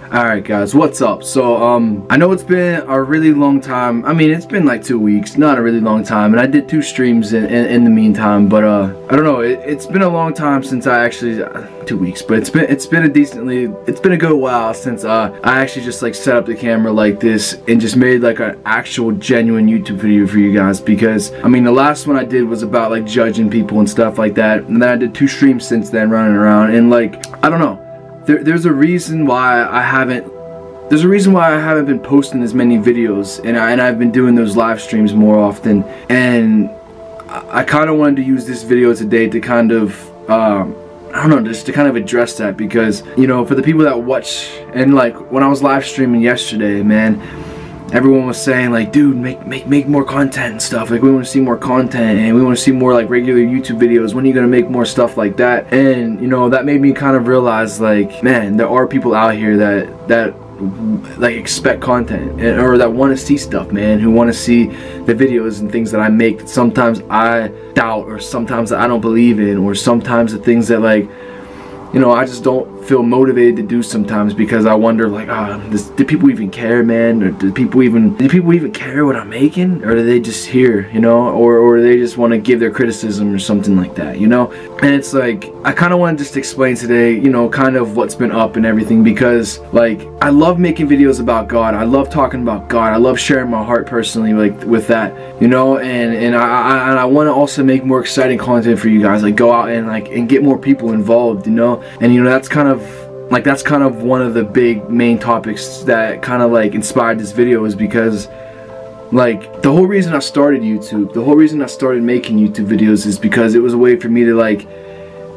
Alright guys, what's up? So I know it's been a really long time. I mean, it's been like 2 weeks, not a really long time, and I did 2 streams in the meantime, but I don't know, it's been a long time since I actually 2 weeks, but it's been a good while since I actually just like set up the camera like this and just made like an actual genuine YouTube video for you guys. Because I mean, the last one I did was about like judging people and stuff like that, and then I did 2 streams since then running around, and like, I don't know, there's a reason why I haven't been posting as many videos, and I've been doing those live streams more often. And I kind of wanted to use this video today to kind of I don't know, just to kind of address that, because, you know, for the people that watch, and like when I was live streaming yesterday, man, everyone was saying like, dude, make more content and stuff. Like, we want to see more content, and we want to see more like regular YouTube videos. When are you gonna make more stuff like that? And you know, that made me kind of realize, like, man, there are people out here that like expect content, or that want to see stuff, man, who want to see the videos and things that I make that sometimes I doubt, or sometimes that I don't believe in, or sometimes the things that, like, you know, I just don't feel motivated to do sometimes, because I wonder, like, do people even care, man? Or do people even care what I'm making? Or do they just hear, you know, or do they just want to give their criticism or something like that, you know? And it's like, I kind of want to just explain today, you know, kind of what's been up and everything, because like, I love making videos about God. I love talking about God. I love sharing my heart personally, like, with that, you know, and I want to also make more exciting content for you guys, like go out and get more people involved, you know. And you know, that's kind of one of the big main topics that kind of like inspired this video, is because like the whole reason I started YouTube, the whole reason I started making YouTube videos, is because it was a way for me to like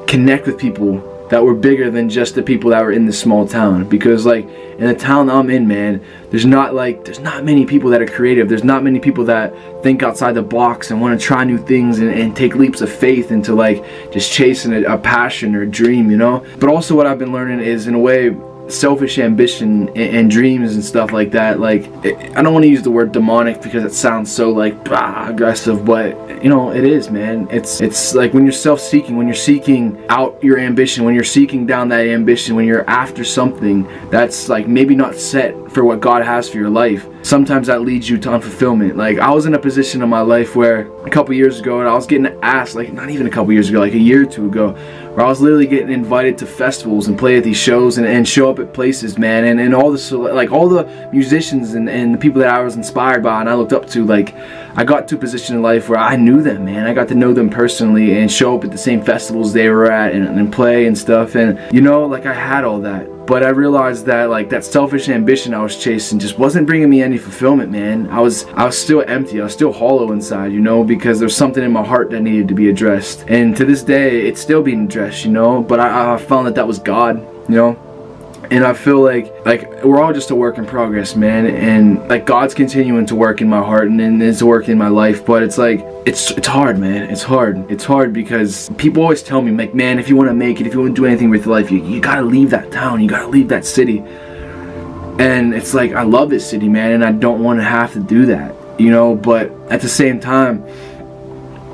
connect with people that were bigger than just the people that were in this small town. Because like in the town I'm in, man, there's not many people that are creative. There's not many people that think outside the box and want to try new things and take leaps of faith into like just chasing a passion or a dream, you know. But also what I've been learning is, in a way, selfish ambition and dreams and stuff like that. Like, I don't want to use the word demonic because it sounds so like aggressive, but you know, it is, man. It's like when you're self-seeking, when you're seeking out your ambition, when you're seeking down that ambition, when you're after something that's like maybe not set for what God has for your life, sometimes that leads you to unfulfillment. Like, I was in a position in my life where a couple years ago, and I was getting asked, like, not even a couple years ago, like a year or 2 ago, where I was literally getting invited to festivals and play at these shows and show up at places, man, and all the musicians and the people that I was inspired by and I looked up to. Like, I got to a position in life where I knew them, man. I got to know them personally and show up at the same festivals they were at and play and stuff. And you know, like, I had all that, but I realized that like that selfish ambition I was chasing just wasn't bringing me any fulfillment, man. I was still empty. I was still hollow inside, you know, because there's something in my heart that needed to be addressed. And to this day, it's still being addressed, you know. But I found that was God, you know. And I feel like we're all just a work in progress, man. And like, God's continuing to work in my heart and it's working in my life. But it's like, it's hard, man. It's hard because people always tell me, like, man, if you want to make it, if you want to do anything with your life, you gotta leave that town, you gotta leave that city. And it's like, I love this city, man, and I don't want to have to do that, you know. But at the same time,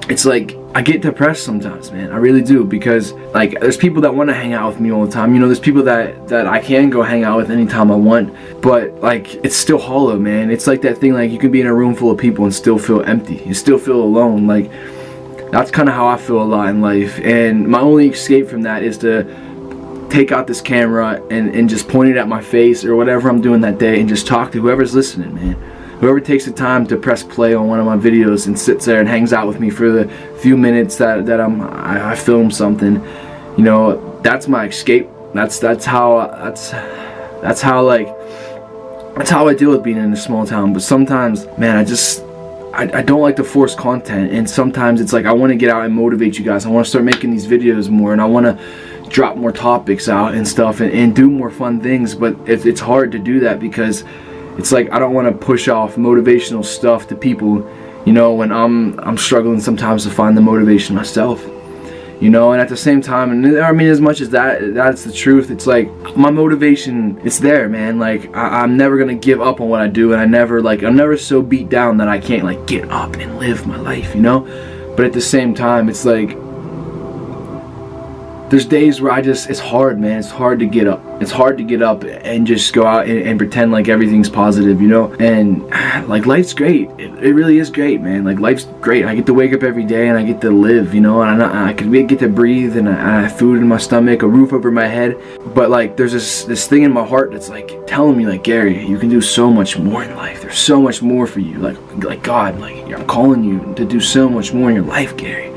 it's like, I get depressed sometimes, man. I really do, because like, there's people that want to hang out with me all the time, you know. There's people that I can go hang out with anytime I want, but like, it's still hollow, man. It's like that thing, like, you can be in a room full of people and still feel empty. You still feel alone. Like, that's kind of how I feel a lot in life. And my only escape from that is to take out this camera and just point it at my face or whatever I'm doing that day and just talk to whoever's listening, man. Whoever takes the time to press play on one of my videos and sits there and hangs out with me for the few minutes that I film something, you know, that's my escape. That's how I deal with being in a small town. But sometimes, man, I don't like to force content, and sometimes it's like, I want to get out and motivate you guys. I want to start making these videos more, and I want to drop more topics out and stuff and do more fun things. But it's hard to do that, because it's like, I don't want to push off motivational stuff to people, you know, when I'm struggling sometimes to find the motivation myself, you know. And at the same time, and I mean, as much as that's the truth, it's like, my motivation, it's there, man. Like, I'm never gonna give up on what I do, and I'm never so beat down that I can't like get up and live my life, you know. But at the same time, it's like, there's days where it's hard, man. It's hard to get up. It's hard to get up and just go out and pretend like everything's positive, you know? And like, life's great. It really is great, man. Like, life's great. I get to wake up every day and I get to live, you know? And I get to breathe, and I have food in my stomach, a roof over my head. But like, there's this thing in my heart that's like telling me, like, Gary, you can do so much more in life. There's so much more for you. Like God, like, I'm calling you to do so much more in your life, Gary.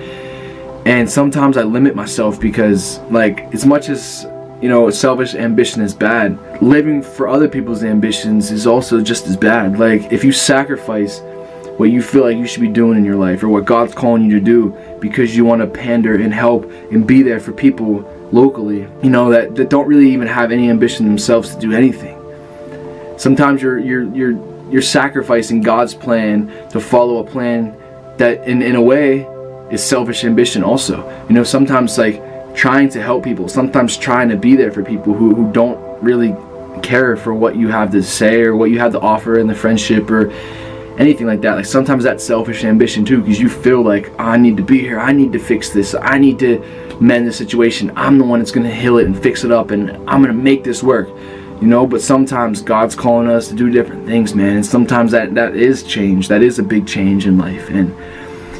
And sometimes I limit myself because, like, as much as, you know, selfish ambition is bad, living for other people's ambitions is also just as bad. Like, if you sacrifice what you feel like you should be doing in your life, or what God's calling you to do, because you want to pander and help and be there for people locally, you know, that don't really even have any ambition themselves to do anything. Sometimes you're sacrificing God's plan to follow a plan that in a way is selfish ambition also. You know, sometimes like trying to help people, sometimes trying to be there for people who don't really care for what you have to say or what you have to offer in the friendship or anything like that. Like, sometimes that's selfish ambition too, because you feel like, oh, I need to be here, I need to fix this, I need to mend the situation, I'm the one that's gonna heal it and fix it up, and I'm gonna make this work, you know. But sometimes God's calling us to do different things, man, and sometimes that is change. That is a big change in life. And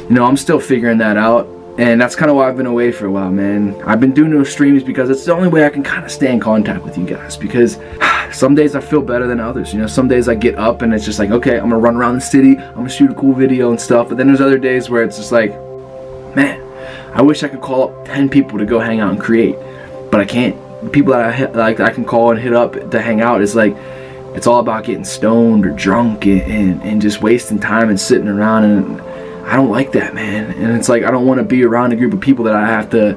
you know, I'm still figuring that out, and that's kind of why I've been away for a while, man. I've been doing those streams because it's the only way I can kind of stay in contact with you guys, because some days I feel better than others, you know. Some days I get up and it's just like, okay, I'm gonna run around the city, I'm gonna shoot a cool video and stuff. But then there's other days where it's just like, man, I wish I could call up 10 people to go hang out and create, but I can't. The people that I can call and hit up to hang out is like, it's all about getting stoned or drunk and just wasting time and sitting around, and I don't like that, man. And it's like, I don't want to be around a group of people that I have to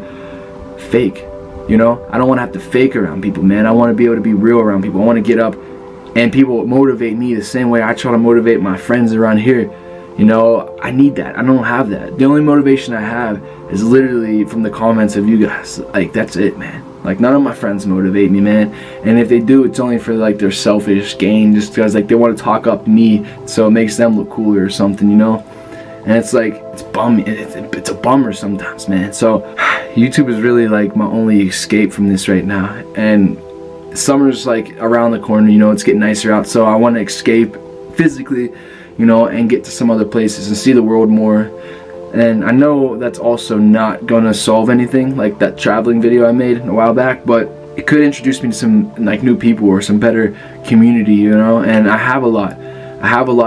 fake, you know. I don't want to have to fake around people, man. I want to be able to be real around people. I want to get up and people motivate me the same way I try to motivate my friends around here, you know. I need that. I don't have that. The only motivation I have is literally from the comments of you guys. Like, that's it, man. Like, none of my friends motivate me, man. And if they do, it's only for like their selfish gain, just because like they want to talk up me so it makes them look cooler or something, you know. And it's like, it's a bummer sometimes, man. So YouTube is really like my only escape from this right now. And summer's like around the corner, you know, it's getting nicer out, so I want to escape physically, you know, and get to some other places and see the world more. And I know that's also not gonna solve anything, like that traveling video I made a while back, but it could introduce me to some like new people or some better community, you know. And I have a lot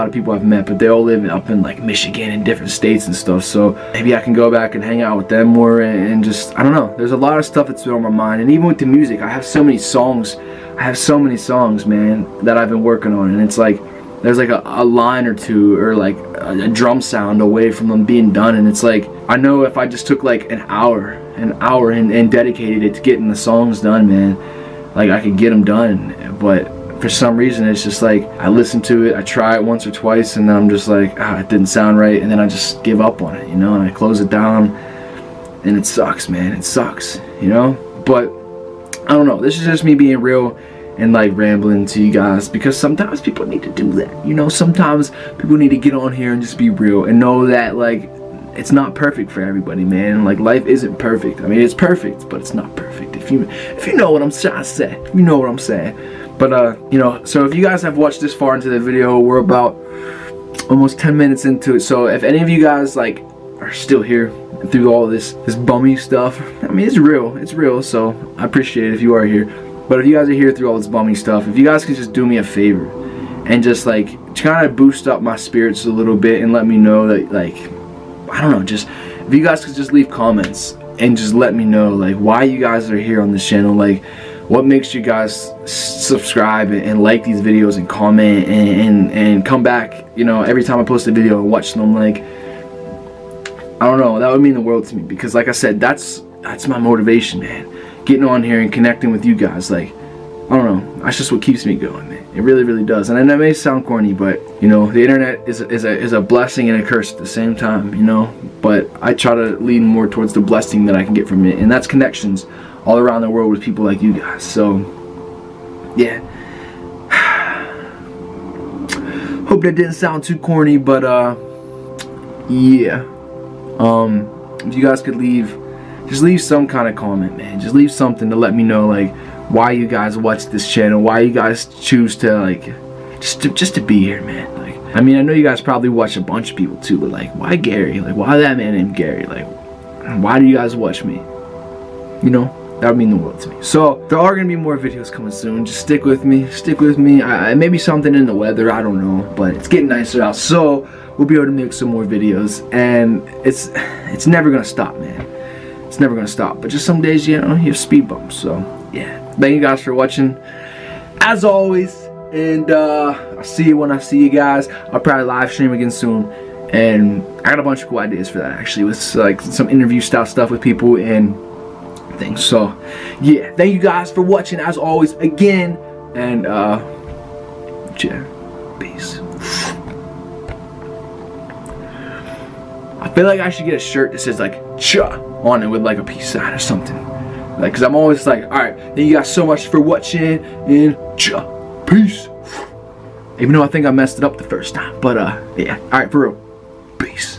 of people I've met, but they all live up in like Michigan and different states and stuff, so maybe I can go back and hang out with them more and just, I don't know, there's a lot of stuff that's been on my mind. And even with the music, I have so many songs, man, that I've been working on, and it's like, there's like a line or two or like a drum sound away from them being done, and it's like, I know if I just took like an hour and dedicated it to getting the songs done, man, like I could get them done. But for some reason it's just like, I listen to it, I try it once or twice, and then I'm just like, it didn't sound right, and then I just give up on it, you know, and I close it down, and it sucks, man. It sucks, you know. But I don't know, this is just me being real and like rambling to you guys, because sometimes people need to do that, you know. Sometimes people need to get on here and just be real and know that like it's not perfect for everybody, man. Like, life isn't perfect. I mean, it's perfect, but it's not perfect, if you know what I'm trying to say, you know what I'm saying. But you know, so if you guys have watched this far into the video, we're about almost 10 minutes into it. So if any of you guys like are still here through all this bummy stuff, I mean, it's real, so I appreciate it if you are here. But if you guys are here through all this bummy stuff, if you guys could just do me a favor and just like kind of boost up my spirits a little bit and let me know that, like, I don't know, just if you guys could just leave comments and just let me know like why you guys are here on this channel, like what makes you guys subscribe and like these videos and comment and come back, you know, every time I post a video and watch them. Like, I don't know, that would mean the world to me, because like I said, that's my motivation, man. Getting on here and connecting with you guys, like, I don't know, that's just what keeps me going, man. It really, really does. And that may sound corny, but you know, the internet is a blessing and a curse at the same time, you know. But I try to lean more towards the blessing that I can get from it, and that's connections all around the world with people like you guys. So yeah, hope that didn't sound too corny, but yeah, if you guys could leave just leave some kind of comment, man. Just leave something to let me know, like, why you guys watch this channel, why you guys choose to, like, just to be here, man. Like, I mean, I know you guys probably watch a bunch of people too, but like, why Gary? Like, why that man named Gary? Like, why do you guys watch me? You know, that would mean the world to me. So there are gonna be more videos coming soon. Just stick with me. Stick with me. Maybe something in the weather, I don't know, but it's getting nicer out, so we'll be able to make some more videos, and it's never gonna stop, man. It's never gonna stop. But just some days, you know, you have speed bumps. So yeah, thank you guys for watching, as always. And I'll see you when I see you guys. I'll probably live stream again soon, and I got a bunch of cool ideas for that, actually, with like some interview style stuff with people and things. So yeah, thank you guys for watching, as always, again, and yeah, peace. I feel like I should get a shirt that says like "cha" on it with like a peace sign or something, like, because I'm always like, alright, thank you guys so much for watching, and cha. Peace. Even though I think I messed it up the first time. But yeah. Alright, for real. Peace.